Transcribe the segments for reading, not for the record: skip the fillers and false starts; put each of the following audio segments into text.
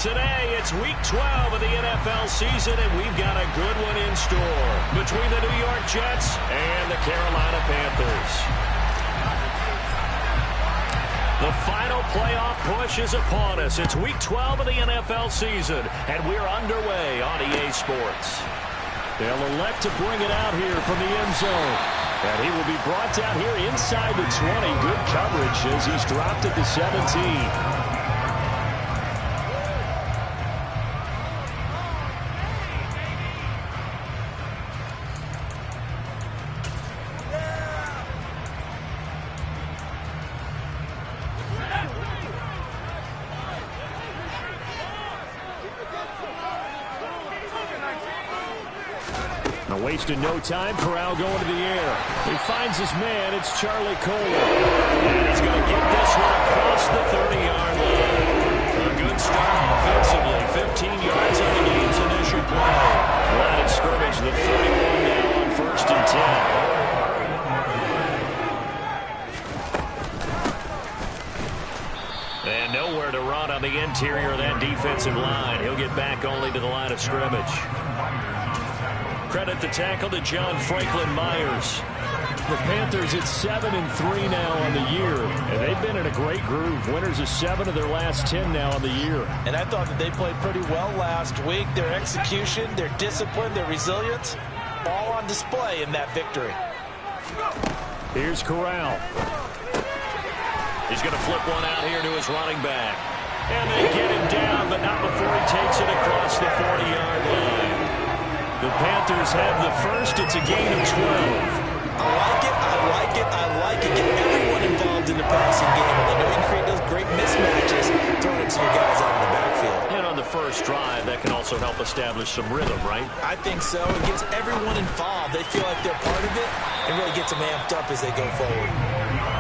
Today, it's Week 12 of the NFL season, and we've got a good one in store between the New York Jets and the Carolina Panthers. The final playoff push is upon us. It's Week 12 of the NFL season, and we're underway on EA Sports. They'll elect to bring it out here from the end zone. And he will be brought down here inside the 20. Good coverage as he's dropped at the 17. Wasting no time. Corral going to the air. He finds his man. It's Charlie Kohler. And he's going to get this one across the 30-yard line. A good start offensively. 15 yards on the game's initial play. Line of scrimmage, the 41 now on 1st and 10. And nowhere to run on the interior of that defensive line. He'll get back only to the line of scrimmage. Credit the tackle to John Franklin Myers. The Panthers at 7-3 now on the year, and they've been in a great groove. Winners of 7 of their last 10 now on the year. And I thought that they played pretty well last week. Their execution, their discipline, their resilience, all on display in that victory. Here's Corral. He's going to flip one out here to his running back. And they get him down, but not before he takes it across the 40-yard line. The Panthers have the first. It's a gain of 12. I like it. I like it. I like it. Get everyone involved in the passing game. And they know you can create those great mismatches. Throw it to your guys out in the backfield. And on the first drive, that can also help establish some rhythm, right? I think so. It gets everyone involved. They feel like they're part of it and really gets them amped up as they go forward.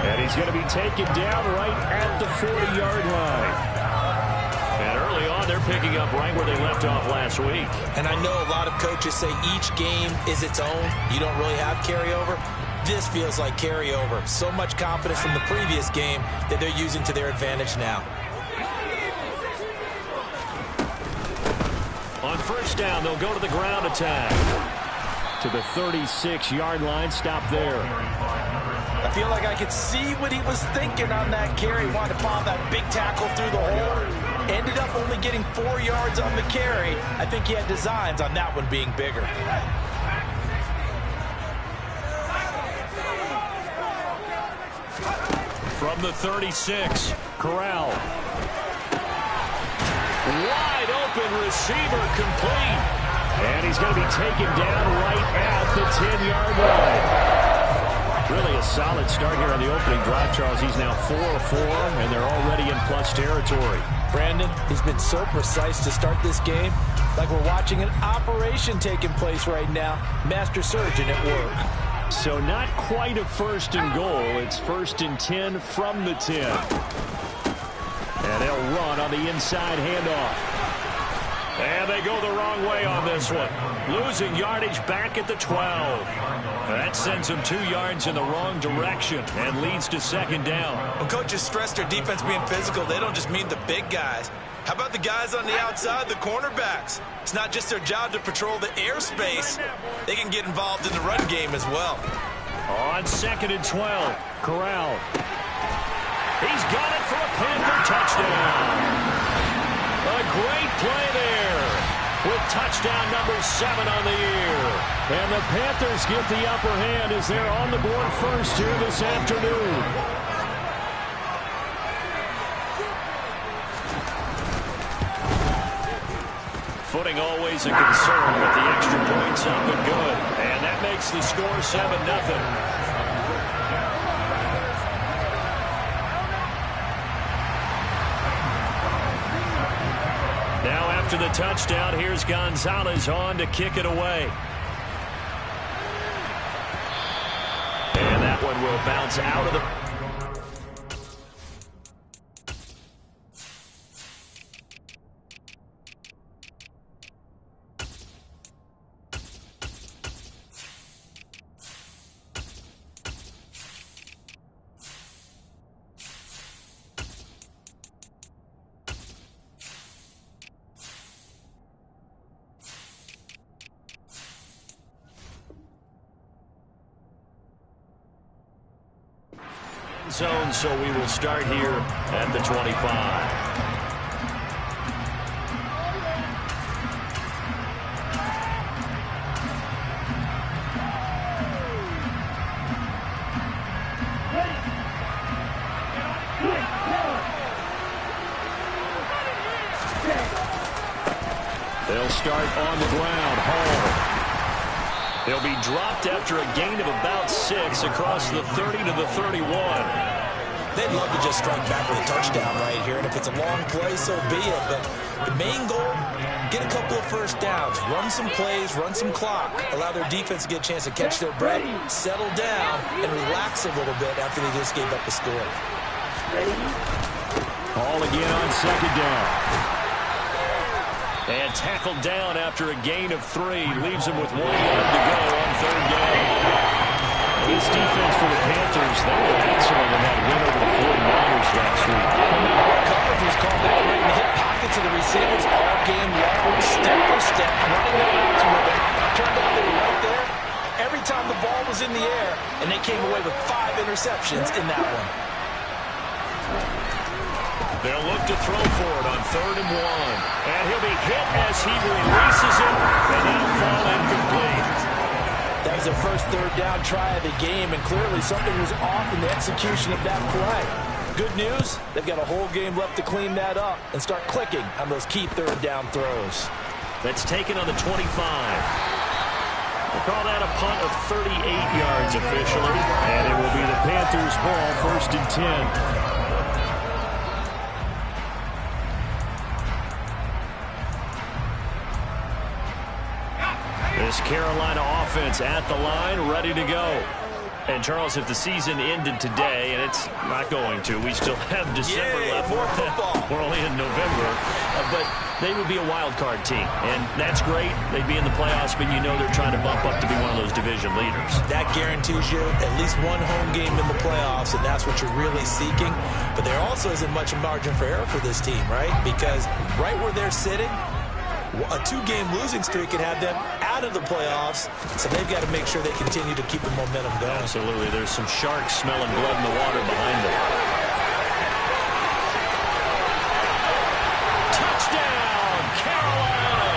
And he's going to be taken down right at the 40-yard line. And early on, they're picking up right where they left off last week. And I know a lot of coaches say each game is its own. You don't really have carryover. This feels like carryover. So much confidence from the previous game that they're using to their advantage now. On first down, they'll go to the ground attack. To the 36-yard line. Stop there. I feel like I could see what he was thinking on that carry. Wanted to bomb that big tackle through the hole. Ended up only getting 4 yards on the carry. I think he had designs on that one being bigger. From the 36, Corral. Wide open receiver complete. And he's going to be taken down right at the 10-yard line. Really a solid start here on the opening drive, Charles. He's now 4 of 4, and they're already in plus territory. Brandon, he's been so precise to start this game, like we're watching an operation taking place right now. Master surgeon at work. So not quite a 1st and goal. It's 1st and 10 from the 10. And they'll run on the inside handoff. And they go the wrong way on this one. Losing yardage back at the 12. That sends them 2 yards in the wrong direction and leads to 2nd down. When coaches stress their defense being physical, they don't just mean the big guys. How about the guys on the outside, the cornerbacks? It's not just their job to patrol the airspace. They can get involved in the run game as well. On 2nd and 12, Corral. He's got it for a Panther touchdown. A great play there with touchdown number 7 on the year. And the Panthers get the upper hand as they're on the board first here this afternoon. Footing always a concern, but the extra point's up and good. And that makes the score 7-0. Now after the touchdown, here's Gonzalez on to kick it away. And that one will bounce out of the... zone, so we will start here at the 25. They'll start on the ground. Hall. He'll be dropped after a gain of about 6 across the 30 to the 31. They'd love to just strike back with a touchdown right here, and if it's a long play, so be it. But the main goal, get a couple of first downs, run some plays, run some clock, allow their defense to get a chance to catch their breath, settle down, and relax a little bit after they just gave up the score. Hall again on second down. And tackled down after a gain of 3. Leaves him with 1 yard to go on third down. This defense for the Panthers, they were excellent in that win over the 49ers last week. Coverage was called out right in the hip pockets of the receivers all game long, step for step, running their routes with it. Turned out they were right there every time the ball was in the air, and they came away with 5 interceptions in that one. They'll look to throw for it on 3rd and 1. And he'll be hit as he releases it, and that'll fall incomplete. That was their first third down try of the game, and clearly something was off in the execution of that play. Good news, they've got a whole game left to clean that up and start clicking on those key third down throws. That's taken on the 25. We'll call that a punt of 38 yards officially, and it will be the Panthers' ball, 1st and 10. This Carolina offense at the line, ready to go. And, Charles, if the season ended today, and it's not going to, we still have December left. More football. We're only in November. But they would be a wild card team. And that's great. They'd be in the playoffs, but you know they're trying to bump up to be one of those division leaders. That guarantees you at least one home game in the playoffs, and that's what you're really seeking. But there also isn't much margin for error for this team, right? Because right where they're sitting, a 2-game losing streak could have them out of the playoffs, so they've got to make sure they continue to keep the momentum going. Absolutely. There's some sharks smelling blood in the water behind them. Touchdown, Carolina!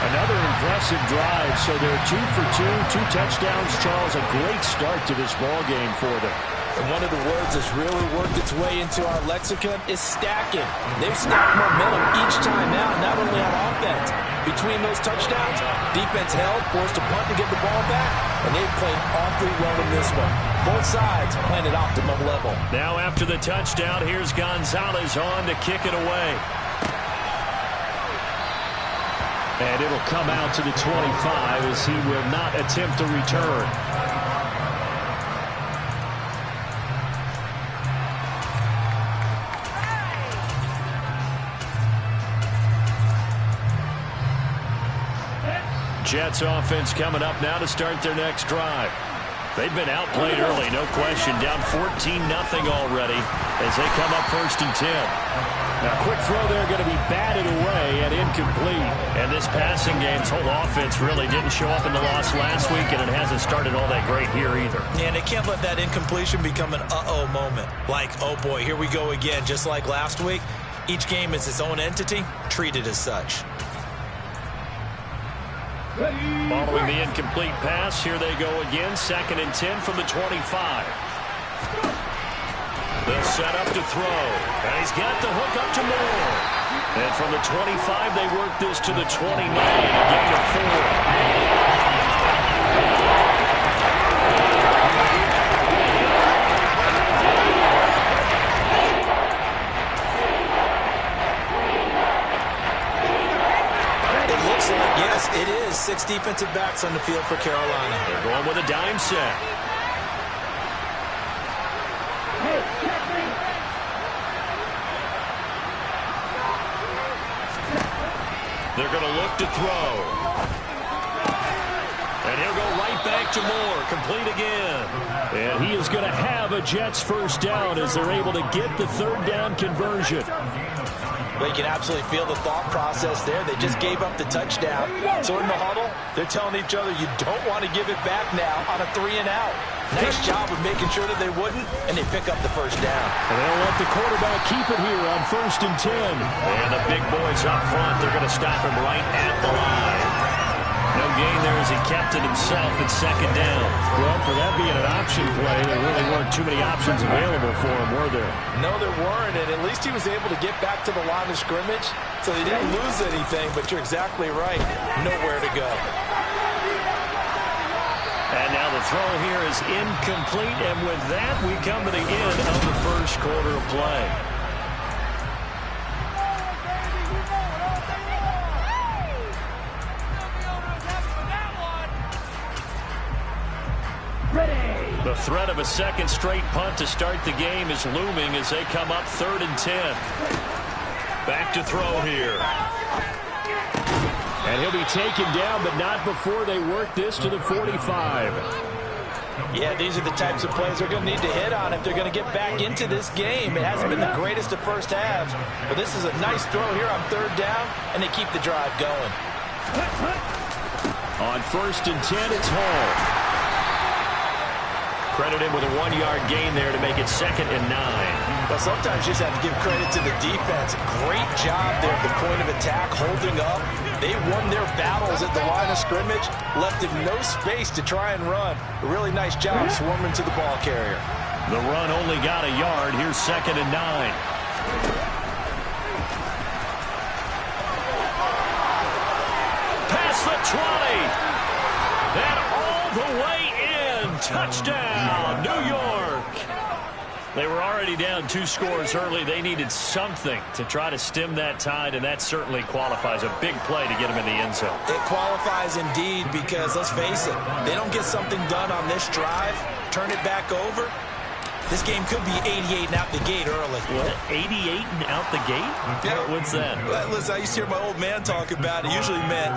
Another impressive drive, so they're 2 for 2, 2 touchdowns. Charles, a great start to this ball game for them. And one of the words that's really worked its way into our lexicon is stacking. They've stacked momentum each time out, not only on offense. Between those touchdowns, defense held, forced a punt to get the ball back, and they've played awfully well in this one. Both sides playing at optimum level. Now after the touchdown, here's Gonzalez on to kick it away. And it'll come out to the 25 as he will not attempt to return. Jets offense coming up now to start their next drive. They've been outplayed early, no question. Down 14-0 already as they come up 1st and 10. Now, quick throw there going to be batted away and incomplete. And this passing game's whole offense really didn't show up in the loss last week, and it hasn't started all that great here either. Yeah, and they can't let that incompletion become an uh-oh moment. Like, oh boy, here we go again, just like last week. Each game is its own entity, treated as such. Following the incomplete pass, here they go again. 2nd and 10 from the 25. They'll set up to throw. And he's got the hook up to Moore. And from the 25, they work this to the 29, a gain of 4. Yes, it is 6 defensive backs on the field for Carolina. They're going with a dime set. They're going to look to throw. And he'll go right back to Moore. Complete again. And he is going to have a Jets first down as they're able to get the 3rd down conversion. Well, you can absolutely feel the thought process there. They just gave up the touchdown. So in the huddle, they're telling each other, you don't want to give it back now on a 3 and out. Nice job of making sure that they wouldn't, and they pick up the first down. And they'll let the quarterback keep it here on 1st and 10. And the big boys up front, they're going to stop him right at the line. No gain there as he kept it himself at 2nd down. Well, for that being an option play, there really weren't too many options available for him, were there? No, there weren't, and at least he was able to get back to the line of scrimmage, so he didn't lose anything, but you're exactly right. Nowhere to go. And now the throw here is incomplete, and with that, we come to the end of the first quarter of play. The threat of a second straight punt to start the game is looming as they come up 3rd and 10. Back to throw here. And he'll be taken down, but not before they work this to the 45. Yeah, these are the types of plays they're going to need to hit on if they're going to get back into this game. It hasn't been the greatest of first halves, but this is a nice throw here on 3rd down, and they keep the drive going. On 1st and 10, it's Hall. Credited with a 1-yard gain there to make it 2nd and 9. Well, sometimes you just have to give credit to the defense. Great job there at the point of attack, holding up. They won their battles at the line of scrimmage, left him no space to try and run. A really nice job swarming to the ball carrier. The run only got a yard. Here's 2nd and 9. Past the 20. And all the way in. Touchdown, New York. They were already down 2 scores early. They needed something to try to stem that tide, and that certainly qualifies. A big play to get them in the end zone. It qualifies indeed because, let's face it, they don't get something done on this drive, turn it back over, this game could be 88 and out the gate early. What? 88 and out the gate? Yeah. What's that? Well, listen, I used to hear my old man talk about it. Usually meant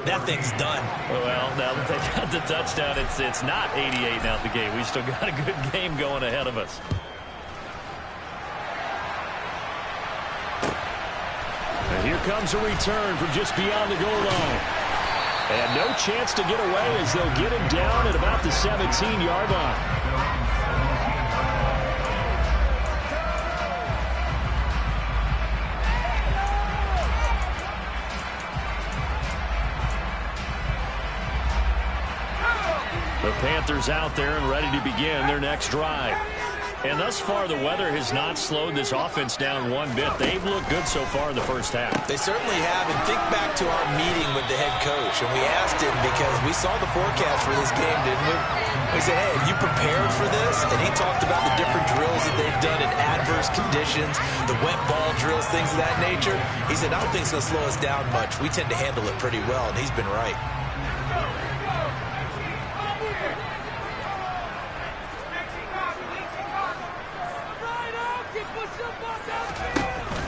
that thing's done. Well, now that they got the touchdown, it's not 88 and out the gate. We still got a good game going ahead of us. And here comes a return from just beyond the goal line. And no chance to get away as they'll get him down at about the 17-yard line. The Panthers out there and ready to begin their next drive. And thus far, the weather has not slowed this offense down one bit. They've looked good so far in the first half. They certainly have. And think back to our meeting with the head coach. And we asked him because we saw the forecast for this game, didn't we? We said, hey, have you prepared for this? And he talked about the different drills that they've done in adverse conditions, the wet ball drills, things of that nature. He said, I don't think it's going to slow us down much. We tend to handle it pretty well, and he's been right.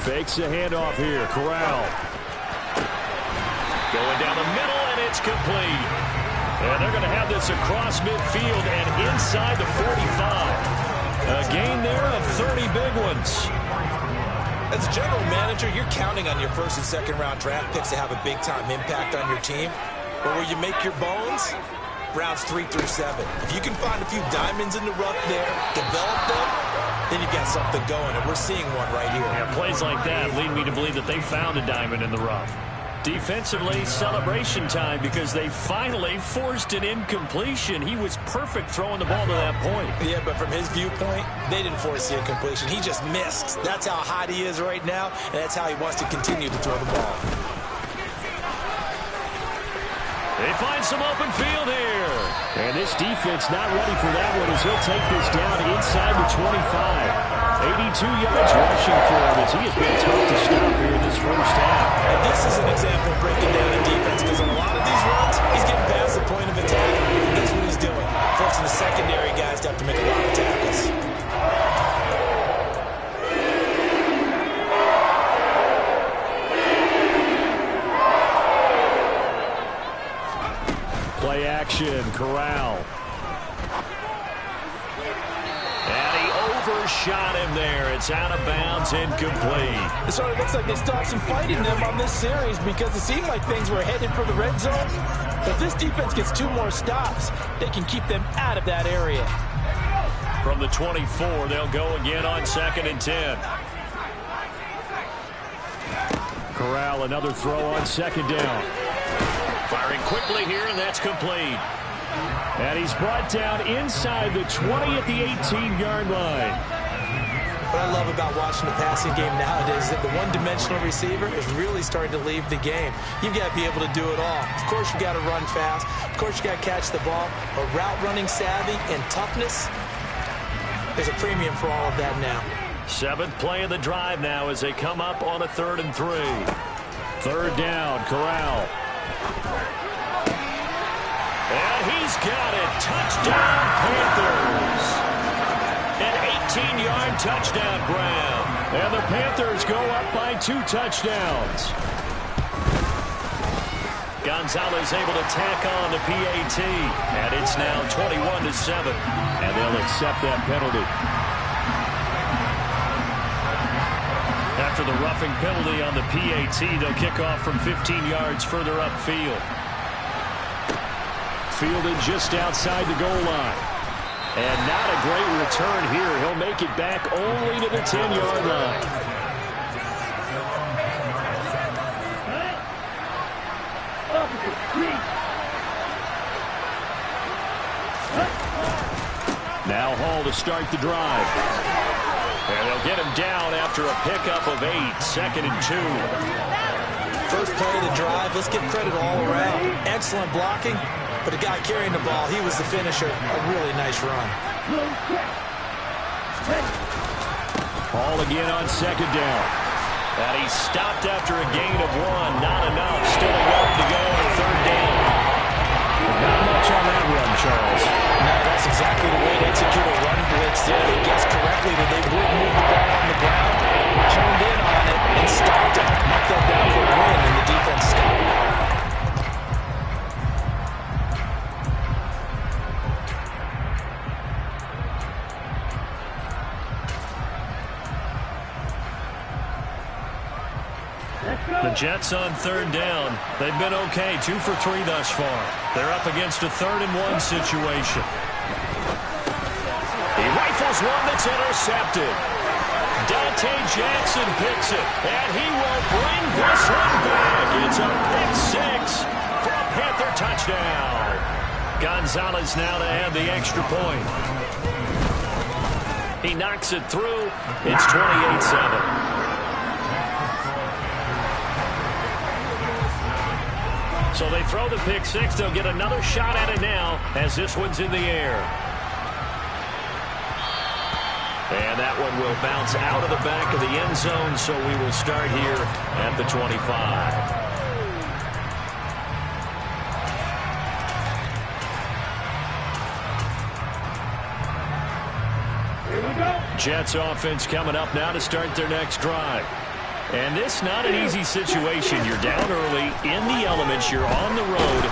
Fakes the handoff here. Corral. Going down the middle, and it's complete. And they're going to have this across midfield and inside the 45. A gain there of 30 big ones. As a general manager, you're counting on your first and second round draft picks to have a big-time impact on your team. But where you make your bones, rounds 3 through 7. If you can find a few diamonds in the rough there, develop them, then you've got something going, and we're seeing one right here. Yeah, plays like that lead me to believe that they found a diamond in the rough. Defensively, celebration time because they finally forced an incompletion. He was perfect throwing the ball to that point. Yeah, but from his viewpoint, they didn't force the incompletion. He just missed. That's how hot he is right now, and that's how he wants to continue to throw the ball. They find some open field here. And this defense not ready for that one as he'll take this down inside the 25. 82 yards rushing for him as he has been tough to stop here in this first half. And this is an example of breaking down a defense because on a lot of these runs, he's getting past the point of attack. And that's what he's doing. Forcing the secondary guys to have to make a lot of tackles. Play action, Corral. And he shot him there. It's out of bounds, incomplete. It sort of looks like they still have some fight in them on this series because it seemed like things were headed for the red zone. But if this defense gets 2 more stops, they can keep them out of that area. From the 24, they'll go again on 2nd and 10. Corral, another throw on 2nd down. Firing quickly here, and that's complete. And he's brought down inside the 20 at the 18-yard line. What I love about watching the passing game nowadays is that the one-dimensional receiver is really starting to leave the game. You've got to be able to do it all. Of course, you've got to run fast. Of course, you've got to catch the ball. But route running savvy and toughness, there's a premium for all of that now. 7th play of the drive now as they come up on a 3rd and 3. 3rd down, Corral. And he's got it. Touchdown, Panthers. An 18-yard touchdown grab. And the Panthers go up by 2 touchdowns. Gonzalez able to tack on the PAT. And it's now 21-7. And they'll accept that penalty. After the roughing penalty on the PAT, they'll kick off from 15 yards further upfield. Fielded just outside the goal line. And not a great return here. He'll make it back only to the 10-yard line. Now Hall to start the drive. And they'll get him down after a pickup of 8, 2nd and 2. First play of the drive, let's give credit all around. Excellent blocking, but the guy carrying the ball, he was the finisher. A really nice run. Hall again on 2nd down. And he's stopped after a gain of 1. Not enough. Still a yard to go on 3rd down. Not much on that run, Charles. No, that's exactly the way to execute a run blitz there. They guessed correctly that they would move the ball on the ground, turned in on it, and stopped it. Knocked that down for a win, and the defense stopped it. The Jets on 3rd down. They've been okay, 2 for 3 thus far. They're up against a 3rd and 1 situation. He rifles one that's intercepted. Dante Jackson picks it, and he will bring this one back. It's a pick 6 for a Panther touchdown. Gonzalez now to add the extra point. He knocks it through. It's 28-7. So they throw the pick 6. They'll get another shot at it now as this one's in the air. And that one will bounce out of the back of the end zone, so we will start here at the 25. Here we go. Jets offense coming up now to start their next drive. And this not an easy situation. You're down early, in the elements, you're on the road.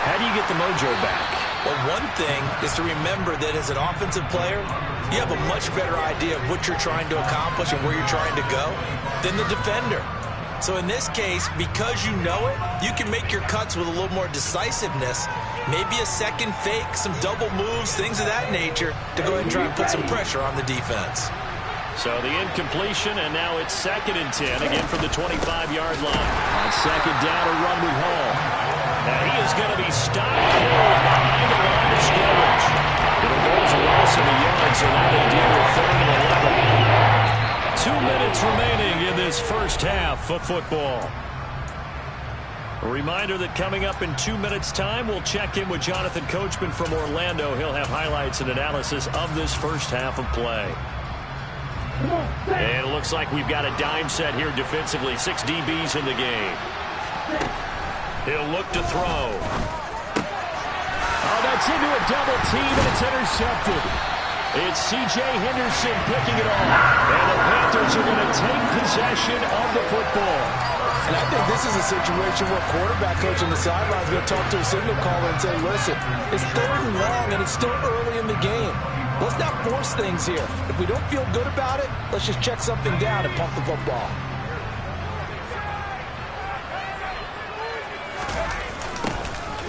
How do you get the mojo back? Well, one thing is to remember that as an offensive player, you have a much better idea of what you're trying to accomplish and where you're trying to go than the defender. So in this case, because you know it, you can make your cuts with a little more decisiveness, maybe a second fake, some double moves, things of that nature, to go ahead and try and put some pressure on the defense. So the incompletion, and now it's 2nd and 10, again from the 25-yard line. On 2nd down, a run with Hall. Now he is going to be stopped cold behind the line of scrimmage. But the ball's a loss of a yard, so now they deal with 3rd and 11. 2 minutes remaining in this first half of football. A reminder that coming up in 2 minutes' time, we'll check in with Jonathan Coachman from Orlando. He'll have highlights and analysis of this first half of play. And it looks like we've got a dime set here defensively. 6 DBs in the game. He'll look to throw. Oh, that's into a double team, and it's intercepted. It's C.J. Henderson picking it off. And the Panthers are going to take possession of the football. And I think this is a situation where quarterback coach on the sideline is going to talk to a signal caller and say, listen, it's 3rd and long, and it's still early in the game. Let's not force things here. If we don't feel good about it, let's just check something down and pump the football.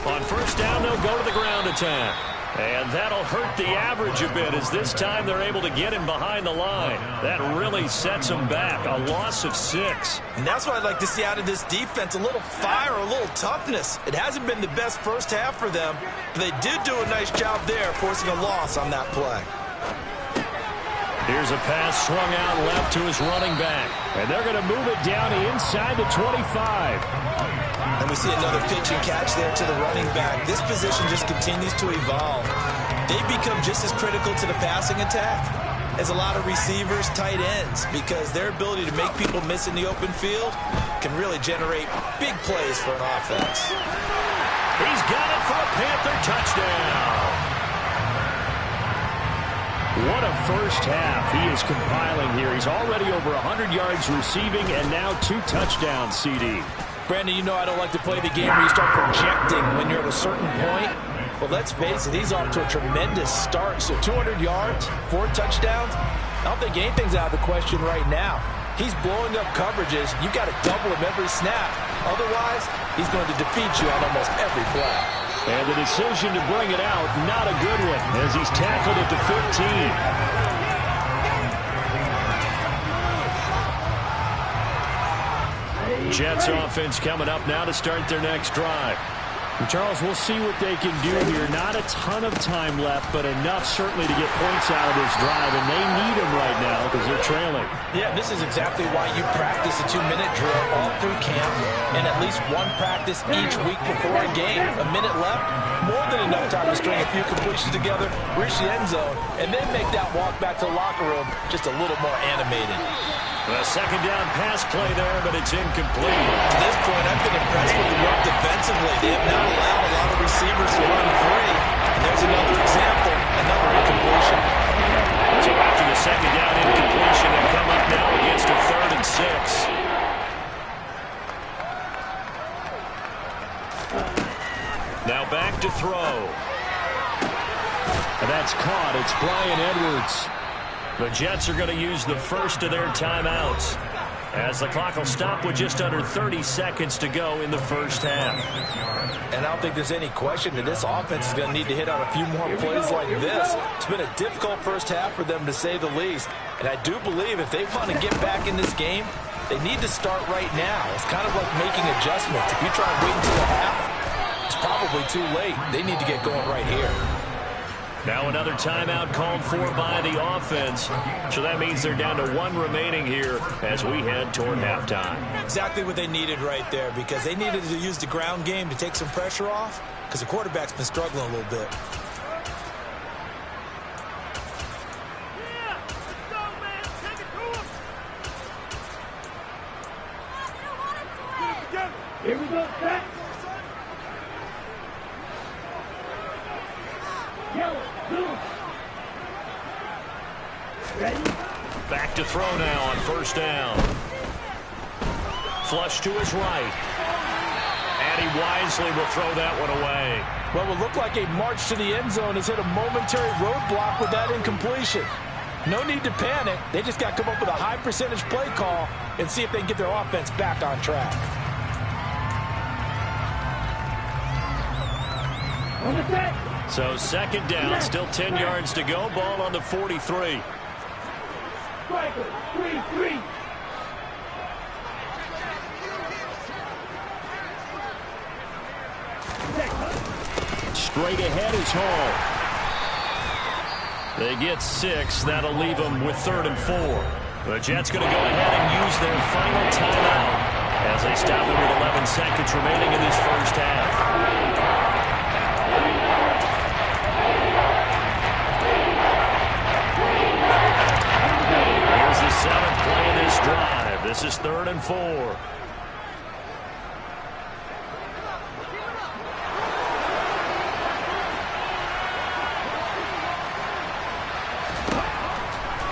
On first down, they'll go to the ground attack. And that'll hurt the average a bit as this time they're able to get him behind the line. That really sets him back. A loss of 6. And that's what I'd like to see out of this defense. A little fire, a little toughness. It hasn't been the best first half for them, but they did do a nice job there forcing a loss on that play. Here's a pass swung out left to his running back. And they're going to move it down inside the 25. And we see another pitch and catch there to the running back. This position just continues to evolve. They've become just as critical to the passing attack as a lot of receivers, tight ends, because their ability to make people miss in the open field can really generate big plays for an offense. He's got it for a Panther touchdown. What a first half he is compiling here. He's already over 100 yards receiving and now 2 touchdowns, CD. Brandon, you know I don't like to play the game where you start projecting when you're at a certain point. But let's face it, he's off to a tremendous start. So 200 yards, 4 touchdowns. I don't think anything's out of the question right now. He's blowing up coverages. You've got to double him every snap. Otherwise, he's going to defeat you on almost every play. And the decision to bring it out, not a good one, as he's tackled at the 15. Jets offense coming up now to start their next drive. Charles, we'll see what they can do here. Not a ton of time left, but enough certainly to get points out of this drive, and they need them right now because they're trailing. Yeah, this is exactly why you practice a 2-minute drill all through camp and at least one practice each week before a game. A minute left, more than enough time to string a few completions together, reach the end zone, and then make that walk back to the locker room just a little more animated. A second down pass play there, but it's incomplete. To this point, I've been impressed with the work defensively. They have not allowed a lot of receivers to run free. And there's another example, another incompletion. So after the second down incompletion, they come up now against a 3rd and 6. Now back to throw. And that's caught. It's Bryan Edwards. The Jets are going to use the first of their timeouts as the clock will stop with just under 30 seconds to go in the first half. And I don't think there's any question that this offense is going to need to hit on a few more plays like this. It's been a difficult first half for them, to say the least. And I do believe if they want to get back in this game, they need to start right now. It's kind of like making adjustments. If you try and wait until the half, it's probably too late. They need to get going right here. Now another timeout called for by the offense. So that means they're down to 1 remaining here as we head toward halftime. Exactly what they needed right there, because they needed to use the ground game to take some pressure off, because the quarterback's been struggling a little bit. Here we go, set. Yellow, blue. Ready? Back to throw now on first down. Flush to his right. And he wisely will throw that one away. Well, it looked like a march to the end zone has hit a momentary roadblock with that incompletion. No need to panic. They just got to come up with a high percentage play call and see if they can get their offense back on track. On the set. So second down, still 10 yards to go. Ball on the 43. Striker, 3-3. Straight ahead is Hall. They get 6. That'll leave them with 3rd and 4. The Jets going to go ahead and use their final timeout as they stop it with 11 seconds remaining in this first half. Here's the 7th play of this drive. This is 3rd and 4.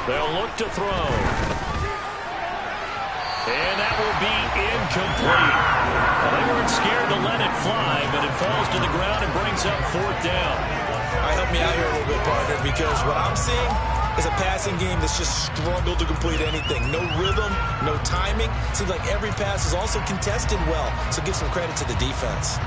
They'll look to throw. And that will be incomplete. Well, they weren't scared to let it fly, but it falls to the ground and brings up 4th down. All right, help me out here a little bit, partner, because what I'm seeing is a passing game that's just struggled to complete anything. No rhythm, no timing. Seems like every pass is also contested well, so give some credit to the defense.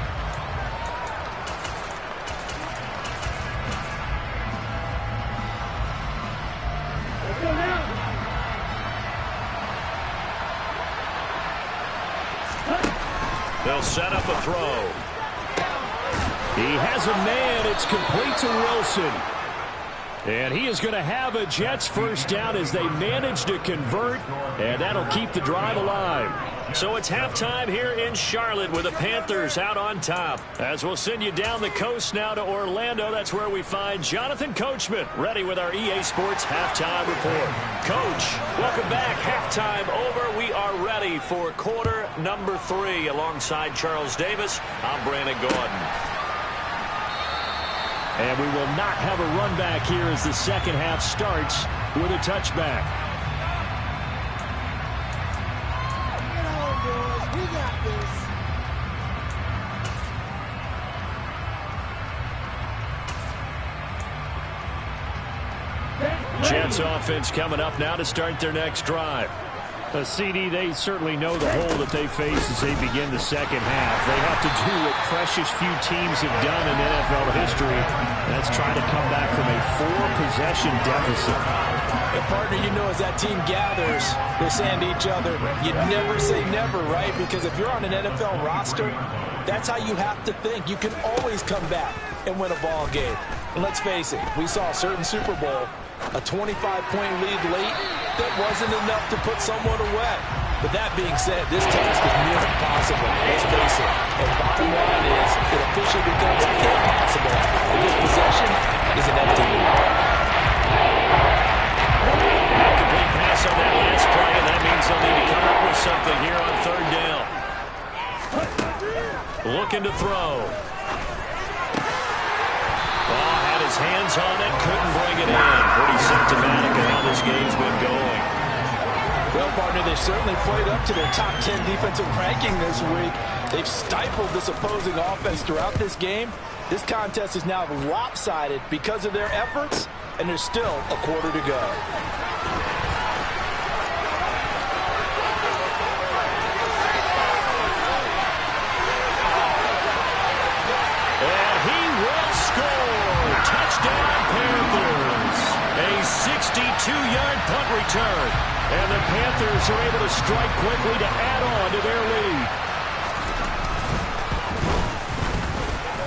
They'll set up a throw. He has a man. It's complete to Wilson. And he is going to have a Jets first down as they manage to convert, and that'll keep the drive alive. So it's halftime here in Charlotte with the Panthers out on top. As we'll send you down the coast now to Orlando, that's where we find Jonathan Coachman ready with our EA Sports halftime report. Coach, welcome back. Halftime over. We are ready for quarter number 3 alongside Charles Davis. I'm Brandon Gordon. And we will not have a run back here as the second half starts with a touchback. Jets offense coming up now to start their next drive. CD, they certainly know the hole that they face as they begin the second half. They have to do what precious few teams have done in NFL history. That's try to come back from a 4-possession deficit. And partner, you know, as that team gathers, they're saying to each other, you never say never, right? Because if you're on an NFL roster, that's how you have to think. You can always come back and win a ball game. And let's face it, we saw a certain Super Bowl, a 25-point lead late, that wasn't enough to put someone away. But that being said, this task is near impossible. Let's face it. And bottom line is, it officially becomes impossible if this possession is an empty loop. Complete pass on that last play, and that means they'll need to come up with something here on third down. Looking to throw. Had his hands on it, couldn't bring it in. Pretty symptomatic of how this game's been going. Well, partner, they certainly played up to their top 10 defensive ranking this week. They've stifled this opposing offense throughout this game. This contest is now lopsided because of their efforts, and there's still a quarter to go. Touchdown Panthers. A 62-yard punt return. And the Panthers are able to strike quickly to add on to their lead.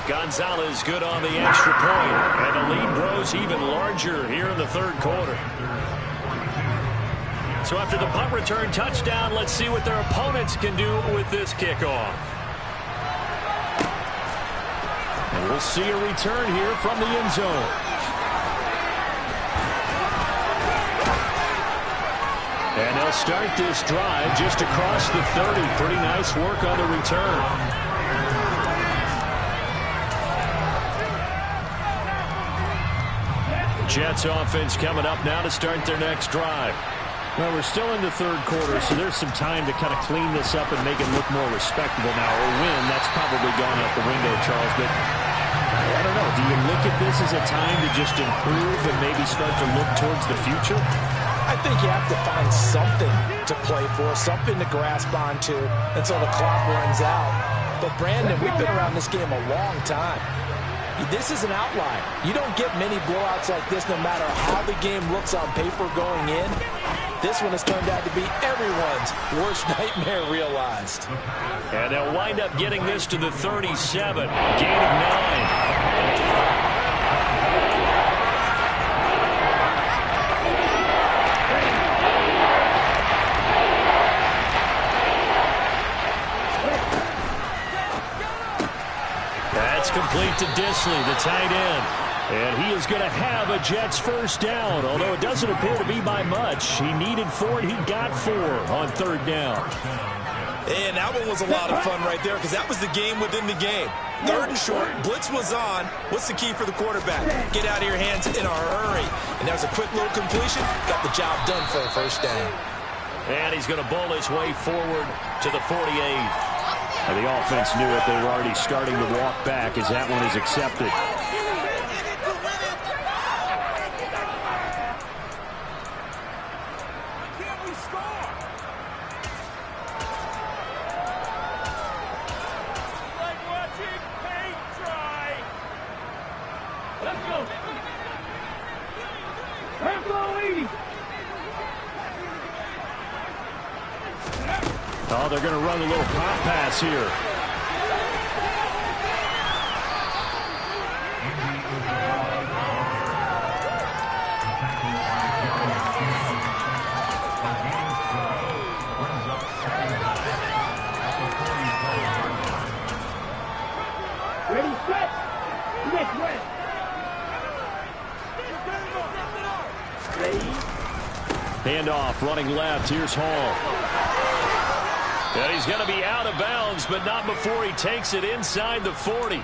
Gonzalez good on the extra point. And the lead grows even larger here in the third quarter. So after the punt return touchdown, let's see what their opponents can do with this kickoff. And we'll see a return here from the end zone. And they'll start this drive just across the 30. Pretty nice work on the return. Jets offense coming up now to start their next drive. Well, we're still in the third quarter, so there's some time to kind of clean this up and make it look more respectable now. Or win, that's probably gone out the window, Charles. But I don't know. Do you look at this as a time to just improve and maybe start to look towards the future? I think you have to find something to play for, something to grasp onto until the clock runs out. But, Brandon, we've been around this game a long time. This is an outlier. You don't get many blowouts like this no matter how the game looks on paper going in. This one has turned out to be everyone's worst nightmare realized. And they'll wind up getting this to the 37. Gain of 9. Complete to Disley, the tight end. And he is going to have a Jets first down, although it doesn't appear to be by much. He needed 4, and he got 4 on third down. And that one was a lot of fun right there because that was the game within the game. Third and short, blitz was on. What's the key for the quarterback? Get out of your hands in a hurry. And that was a quick little completion. Got the job done for a first down. And he's going to bowl his way forward to the 48. The offense knew it. They were already starting to walk back as that one is accepted. they're going to run a little pop pass here. Handoff, running left. Here's Hall. And he's going to be out of bounds, but not before he takes it inside the 40.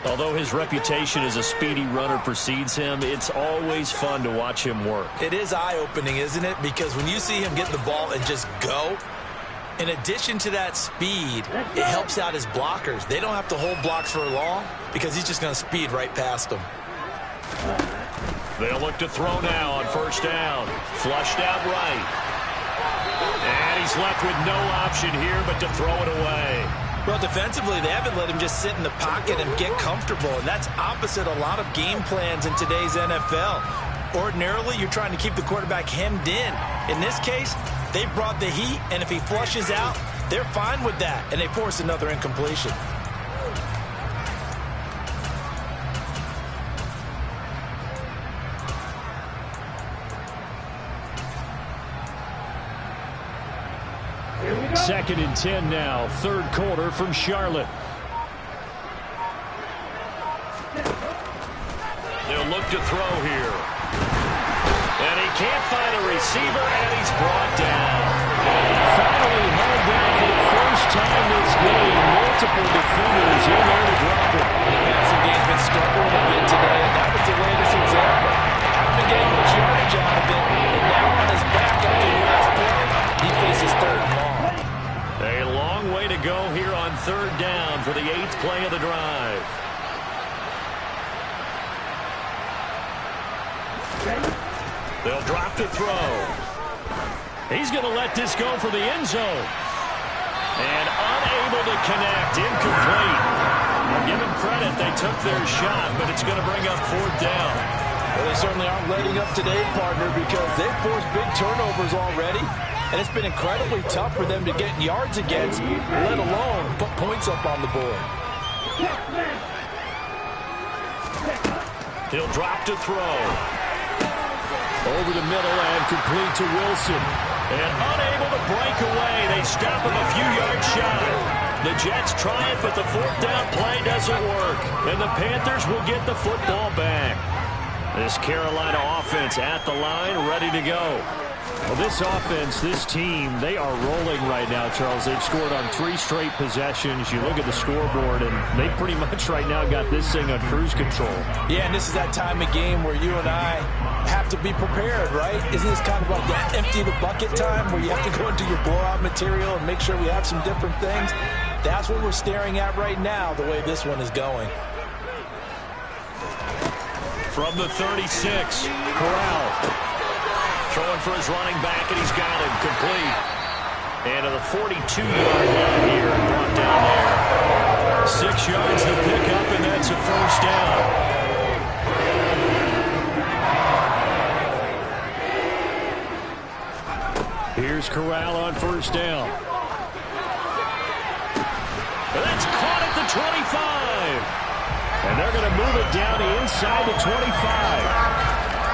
Although his reputation as a speedy runner precedes him, it's always fun to watch him work. It is eye-opening, isn't it? Because when you see him get the ball and just go, in addition to that speed, it helps out his blockers. They don't have to hold blocks for long because he's just going to speed right past them. They'll look to throw now on first down. Flushed out right. And he's left with no option here but to throw it away. Well, defensively, they haven't let him just sit in the pocket and get comfortable, and that's opposite a lot of game plans in today's NFL. Ordinarily, you're trying to keep the quarterback hemmed in. In this case, they brought the heat, and if he flushes out, they're fine with that, and they force another incompletion. Second and 10 now, third quarter from Charlotte. They'll look to throw here. And he can't find a receiver, and he's brought down. Finally held down for the first time this game. Multiple defenders in there to drop it. The passing game's been struggling a bit today, and that was the latest example. Haven't been getting much yardage out of it, and now on his back after the last play, he faces third and long. A long way to go here on third down for the 8th play of the drive. They'll drop the throw. He's going to let this go for the end zone. And unable to connect. Incomplete. I'll give them credit. They took their shot, but it's going to bring up fourth down. Well, they certainly aren't letting up today, partner, because they've forced big turnovers already. And it's been incredibly tough for them to get yards against, let alone put points up on the board. He'll drop to throw. Over the middle and complete to Wilson. And unable to break away. They stop him a few yards shy. The Jets try it, but the fourth down play doesn't work. And the Panthers will get the football back. This Carolina offense at the line, ready to go. Well, this offense, this team, they are rolling right now, Charles. They've scored on 3 straight possessions. You look at the scoreboard, and they pretty much right now got this thing on cruise control. Yeah, and this is that time of game where you and I have to be prepared, right? Isn't this kind of like that empty the bucket time where you have to go into your blowout material and make sure we have some different things? That's what we're staring at right now, the way this one is going. From the 36, Corral. Throwing for his running back, and he's got him complete. And to the 42-yard line here, brought down there. 6 yards to pick up, and that's a first down. Here's Corral on first down. And that's caught at the 25. And they're going to move it down inside the 25.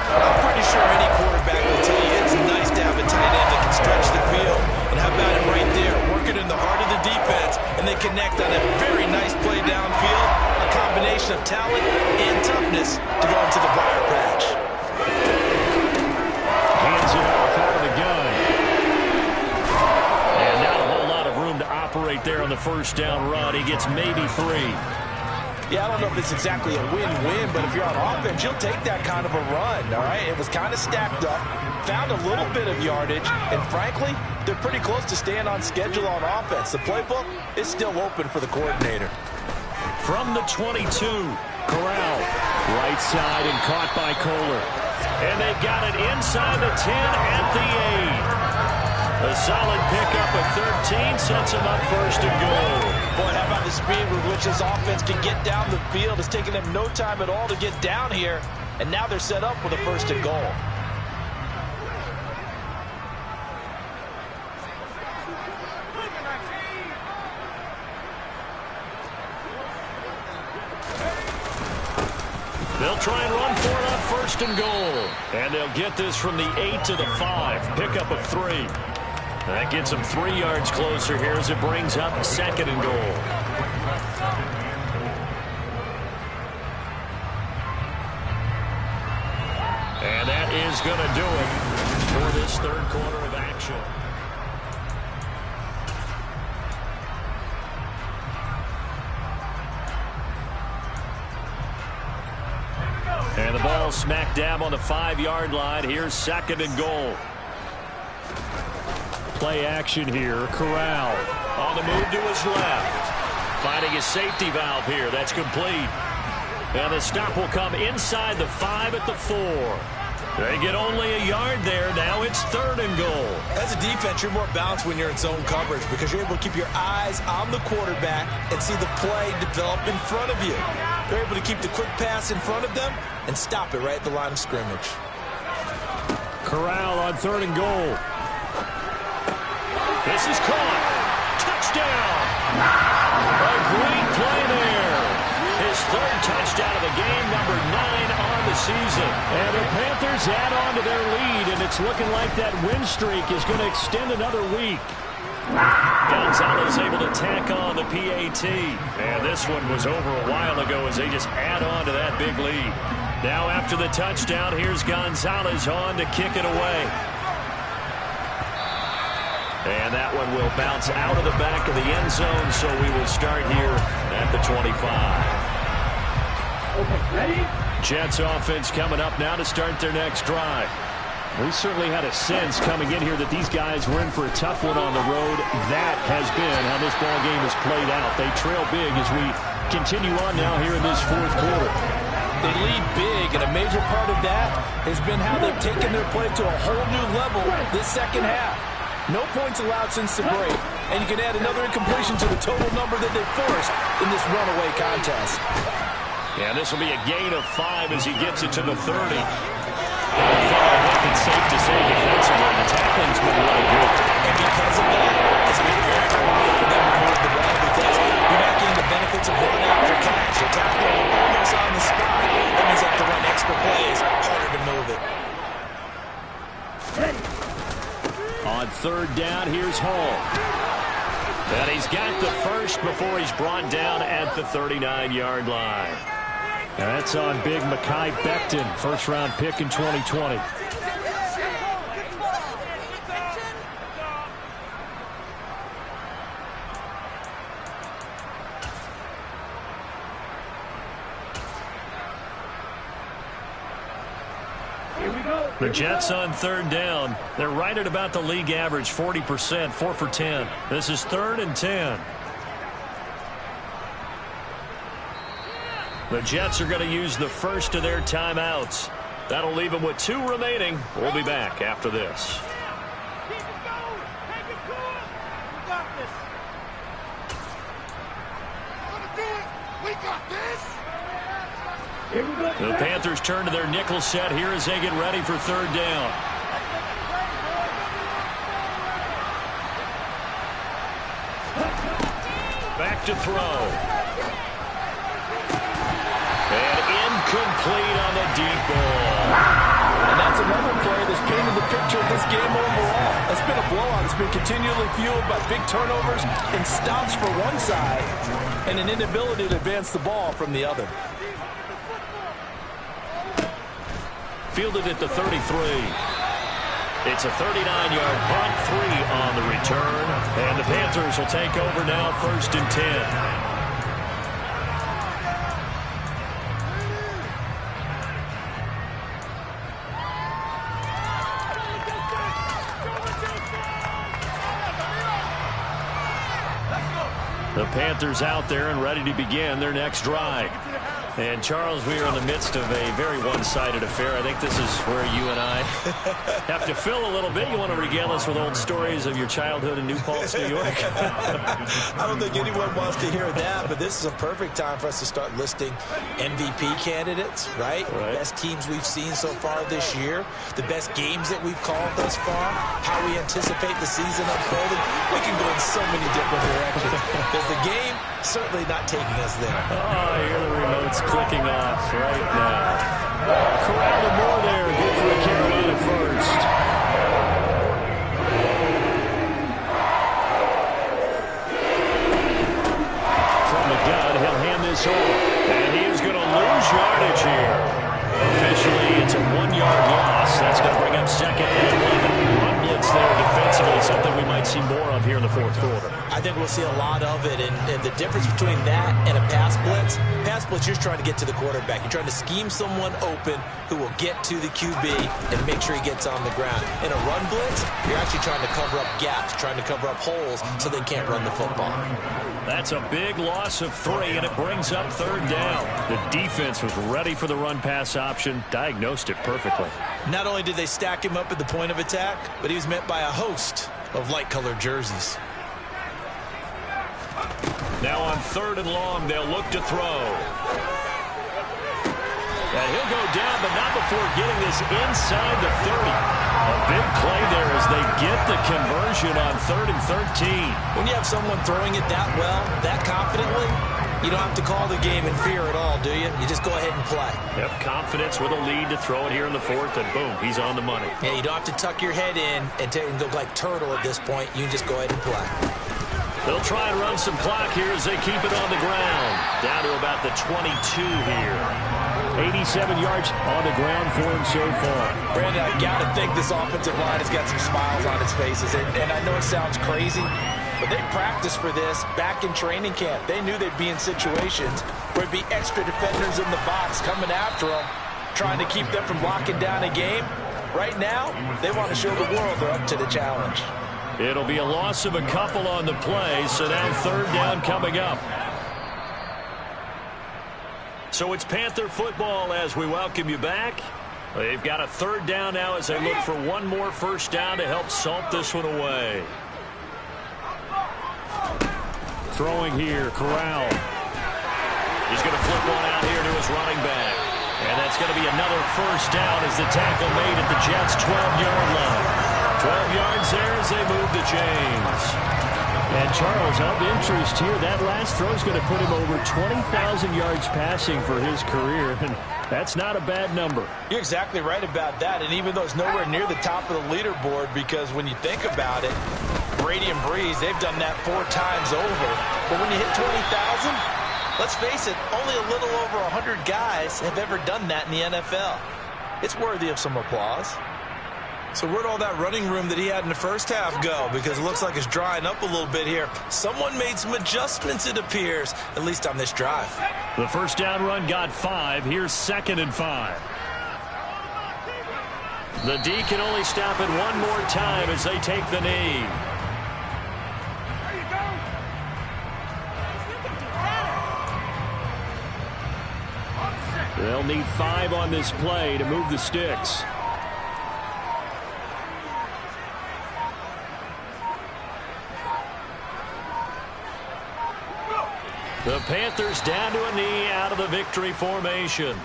I'm pretty sure any quarterback will tell you it's nice to have a tight end that can stretch the field. And how about him right there, working in the heart of the defense, and they connect on a very nice play downfield, a combination of talent and toughness to go into the briar patch. Hands it off out of the gun. And not a whole lot of room to operate there on the first down run. He gets maybe 3. Yeah, I don't know if it's exactly a win-win, but if you're on offense, you'll take that kind of a run, all right? It was kind of stacked up, found a little bit of yardage, and frankly, they're pretty close to staying on schedule on offense. The playbook is still open for the coordinator. From the 22, Corral. Right side and caught by Kohler. And they've got it inside the 10 at the 8. A solid pickup of 13 sets him up first and goal. Boy, how about the speed with which this offense can get down the field? It's taken them no time at all to get down here, and now they're set up with a first and goal. They'll try and run for it on 1st and goal. And they'll get this from the 8 to the 5. Pickup of 3. That gets them 3 yards closer here as it brings up 2nd and goal. And that is going to do it for this 3rd quarter of action. And the ball smack dab on the 5-yard line. Here's 2nd and goal. Play action here. Corral on the move to his left. Finding his safety valve here. That's complete. And the stop will come inside the 5 at the 4. They get only a yard there. Now it's 3rd and goal. As a defense, you're more balanced when you're in zone coverage because you're able to keep your eyes on the quarterback and see the play develop in front of you. You're able to keep the quick pass in front of them and stop it right at the line of scrimmage. Corral on 3rd and goal. This is caught. Touchdown. A great play there. His 3rd touchdown of the game, number 9 on the season. And the Panthers add on to their lead, and it's looking like that win streak is going to extend another week. Gonzalez able to tack on the PAT. And this one was over a while ago as they just add on to that big lead. Now after the touchdown, here's Gonzalez on to kick it away. And that one will bounce out of the back of the end zone, so we will start here at the 25. Okay, ready? Jets offense coming up now to start their next drive. We certainly had a sense coming in here that these guys were in for a tough one on the road. That has been how this ball game has played out. They trail big as we continue on now here in this 4th quarter. They lead big, and a major part of that has been how they've taken their play to a whole new level this 2nd half. No points allowed since the break, and you can add another incompletion to the total number that they forced in this runaway contest. Yeah, this will be a gain of 5 as he gets it to the 30. I think it's safe to say defensively the tackling's been really good. And because of that, it's been very hard for them to move the ball because you're not getting the benefits of running after catch. You're tackling almost on the spot. That means they have to run extra plays, harder to move it. On 3rd down, here's Hall. And he's got the 1st before he's brought down at the 39-yard line. And that's on big Mekhi Becton, 1st-round pick in 2020. The Jets on 3rd down. They're right at about the league average, 40%, 4 for 10. This is 3rd and 10. The Jets are going to use the 1st of their timeouts. That'll leave them with 2 remaining. We'll be back after this. Keep it going. Take it to him. We got this. Gonna do it. We got this. Here we go. The Panthers turn to their nickel set here as they get ready for 3rd down. Back to throw. And incomplete on the deep ball. And that's another play that's painted the picture of this game overall. It's been a blowout. It's been continually fueled by big turnovers and stops for one side and an inability to advance the ball from the other. Fielded at the 33. It's a 39-yard punt, 3 on the return. And the Panthers will take over now, 1st and 10. The Panthers out there and ready to begin their next drive. And, Charles, we are in the midst of a very one-sided affair. I think this is where you and I have to fill a little bit. You want to regale us with old stories of your childhood in New Paltz, New York? I don't think anyone wants to hear that, but this is a perfect time for us to start listing MVP candidates, right? Best teams we've seen so far this year, the best games that we've called thus far, how we anticipate the season unfolding. We can go in so many different directions. because the game certainly not taking us there. Oh, I hear the remote's clicking off right now. Corral and more there. Good for the Carolina first. From the gun, he'll hand this off. And he is going to lose yardage here. Officially, it's a 1-yard loss. That's going to bring up second and 11. Run blitz there defensively, something we might see more of here in the fourth quarter. I think we'll see a lot of it, and the difference between that and a pass blitz, you're trying to get to the quarterback. You're trying to scheme someone open who will get to the QB and make sure he gets on the ground. In a run blitz, you're actually trying to cover up gaps, trying to cover up holes so they can't run the football. That's a big loss of 3, and it brings up third down. The defense was ready for the run-pass option, diagnosed it perfectly. Not only did they stack him up at the point of attack, but he was met by a host of light-colored jerseys. Now on 3rd and long, they'll look to throw. And he'll go down, but not before getting this inside the 30. A big play there as they get the conversion on 3rd and 13. When you have someone throwing it that well, that confidently, you don't have to call the game in fear at all, do you? You just go ahead and play. Yep, confidence with a lead to throw it here in the 4th, and boom, he's on the money. Yeah, you don't have to tuck your head in and go like turtle at this point. You can just go ahead and play. They'll try and run some clock here as they keep it on the ground. Down to about the 22 here. 87 yards on the ground for him so far. Brandon, I got to think this offensive line has got some smiles on its faces. And I know it sounds crazy, but they practiced for this back in training camp. They knew they'd be in situations where it'd be extra defenders in the box coming after them, trying to keep them from locking down a game. Right now, they want to show the world they're up to the challenge. It'll be a loss of a couple on the play, so now 3rd down coming up. So it's Panther football as we welcome you back. They've got a 3rd down now as they look for one more first down to help salt this one away. Throwing here, Corral. He's going to flip one out here to his running back. And that's going to be another first down as the tackle made at the Jets' 12-yard line. 12 yards there as they move the chains. And Charles, of interest here, that last throw is going to put him over 20,000 yards passing for his career, and that's not a bad number. You're exactly right about that, and even though it's nowhere near the top of the leaderboard, because when you think about it, Brady and Breeze, they've done that 4 times over. But when you hit 20,000, let's face it, only a little over 100 guys have ever done that in the NFL. It's worthy of some applause. So where'd all that running room that he had in the first half go? Because it looks like it's drying up a little bit here. Someone made some adjustments, it appears, at least on this drive. The first down run got 5. Here's 2nd and 5. The D can only stop it one more time as they take the knee. They'll need 5 on this play to move the sticks. The Panthers down to a knee out of the victory formation.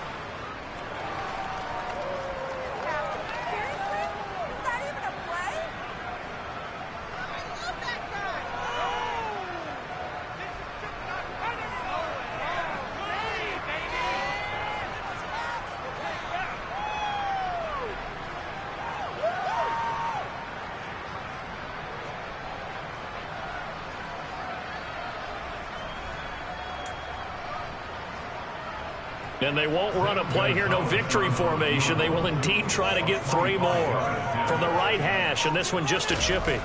And they won't run a play here, no victory formation. They will indeed try to get 3 more. From the right hash, and this one just a chippy.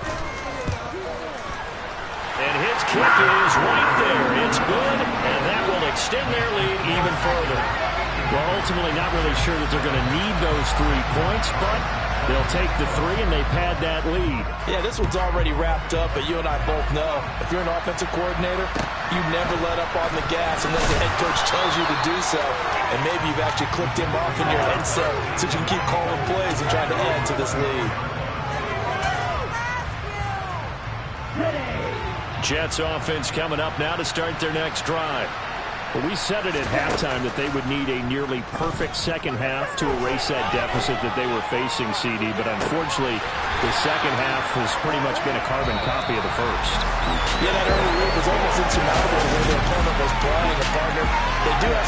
And his kick is right there. It's good, and that will extend their lead even further. Well, ultimately not really sure that they're going to need those 3 points, but they'll take the 3 and they pad that lead. Yeah, this one's already wrapped up, but you and I both know if you're an offensive coordinator, you never let up on the gas unless the head coach tells you to do so. And maybe you've actually clipped him off in your headset so you can keep calling plays and trying to add to this lead. Jets offense coming up now to start their next drive. Well, we said it at halftime that they would need a nearly perfect second half to erase that deficit that they were facing, CD. But unfortunately, the second half has pretty much been a carbon copy of the first. Yeah, that early lead was almost insurmountable the way the opponent was playing. And partner, they do have